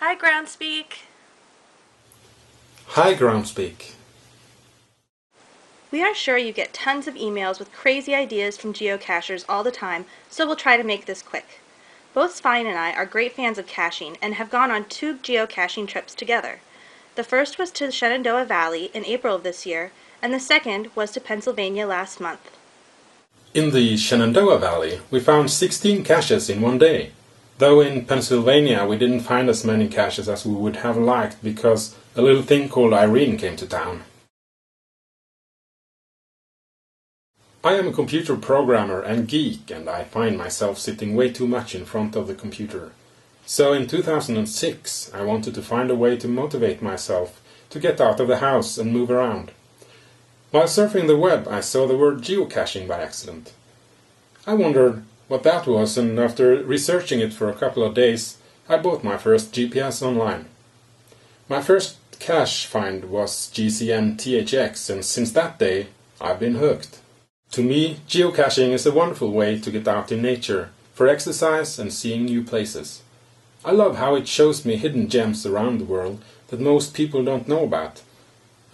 Hi, Groundspeak. Hi, Groundspeak. We are sure you get tons of emails with crazy ideas from geocachers all the time, so we'll try to make this quick. Both Svein and I are great fans of caching and have gone on 2 geocaching trips together. The first was to the Shenandoah Valley in April of this year, and the second was to Pennsylvania last month. In the Shenandoah Valley, we found 16 caches in one day. Though in Pennsylvania we didn't find as many caches as we would have liked because a little thing called Irene came to town. I am a computer programmer and geek, and I find myself sitting way too much in front of the computer. So in 2006 I wanted to find a way to motivate myself to get out of the house and move around. While surfing the web I saw the word geocaching by accident. I wondered what that was, and after researching it for a couple of days I bought my first GPS online. My first cache find was GCN THX, and since that day I've been hooked. To me, geocaching is a wonderful way to get out in nature, for exercise and seeing new places. I love how it shows me hidden gems around the world that most people don't know about.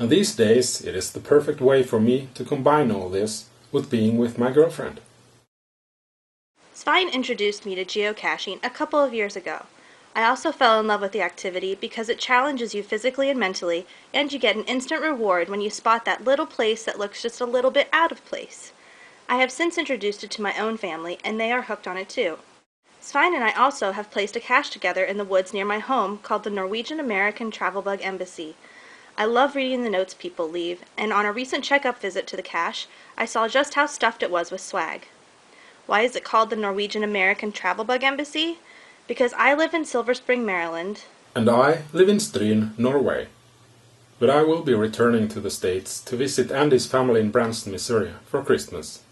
And these days it is the perfect way for me to combine all this with being with my girlfriend. Svein introduced me to geocaching a couple of years ago. I also fell in love with the activity because it challenges you physically and mentally, and you get an instant reward when you spot that little place that looks just a little bit out of place. I have since introduced it to my own family, and they are hooked on it too. Svein and I also have placed a cache together in the woods near my home called the Norwegian-American Travel Bug Embassy. I love reading the notes people leave, and on a recent checkup visit to the cache, I saw just how stuffed it was with swag. Why is it called the Norwegian-American Travel Bug Embassy? Because I live in Silver Spring, Maryland. And I live in Stryn, Norway. But I will be returning to the States to visit Andy's family in Branson, Missouri for Christmas.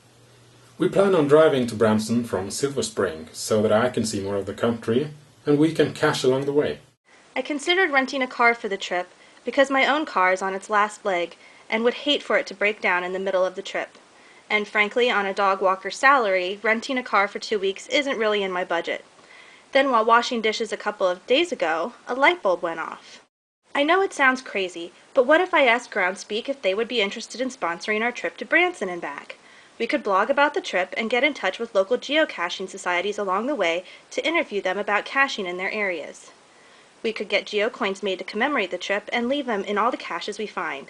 We plan on driving to Branson from Silver Spring so that I can see more of the country and we can cache along the way. I considered renting a car for the trip because my own car is on its last leg and would hate for it to break down in the middle of the trip. And frankly, on a dog walker salary, renting a car for 2 weeks isn't really in my budget. Then while washing dishes a couple of days ago, a light bulb went off. I know it sounds crazy, but what if I asked Groundspeak if they would be interested in sponsoring our trip to Branson and back? We could blog about the trip and get in touch with local geocaching societies along the way to interview them about caching in their areas. We could get geocoins made to commemorate the trip and leave them in all the caches we find.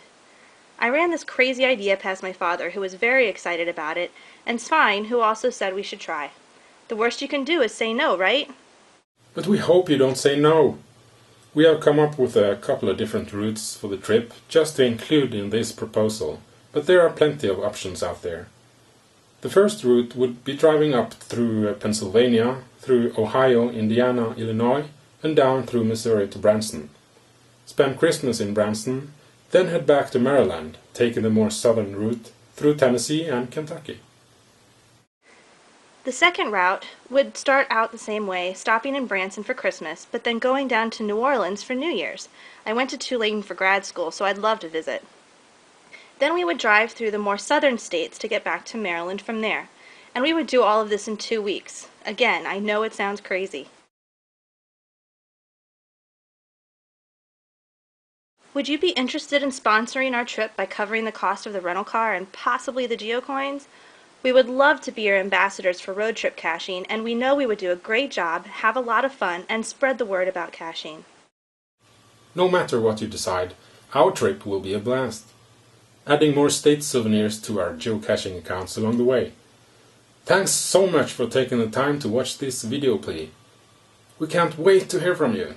I ran this crazy idea past my father, who was very excited about it, and Svein, who also said we should try. The worst you can do is say no, right? But we hope you don't say no. We have come up with a couple of different routes for the trip just to include in this proposal, but there are plenty of options out there. The first route would be driving up through Pennsylvania, through Ohio, Indiana, Illinois, and down through Missouri to Branson. Spend Christmas in Branson, then head back to Maryland, taking the more southern route through Tennessee and Kentucky. The second route would start out the same way, stopping in Branson for Christmas, but then going down to New Orleans for New Year's. I went to Tulane for grad school, so I'd love to visit. Then we would drive through the more southern states to get back to Maryland from there. And we would do all of this in 2 weeks. Again, I know it sounds crazy. Would you be interested in sponsoring our trip by covering the cost of the rental car and possibly the geocoins? We would love to be your ambassadors for road trip caching, and we know we would do a great job, have a lot of fun, and spread the word about caching. No matter what you decide, our trip will be a blast. Adding more state souvenirs to our geocaching accounts along the way. Thanks so much for taking the time to watch this video, Plea. We can't wait to hear from you.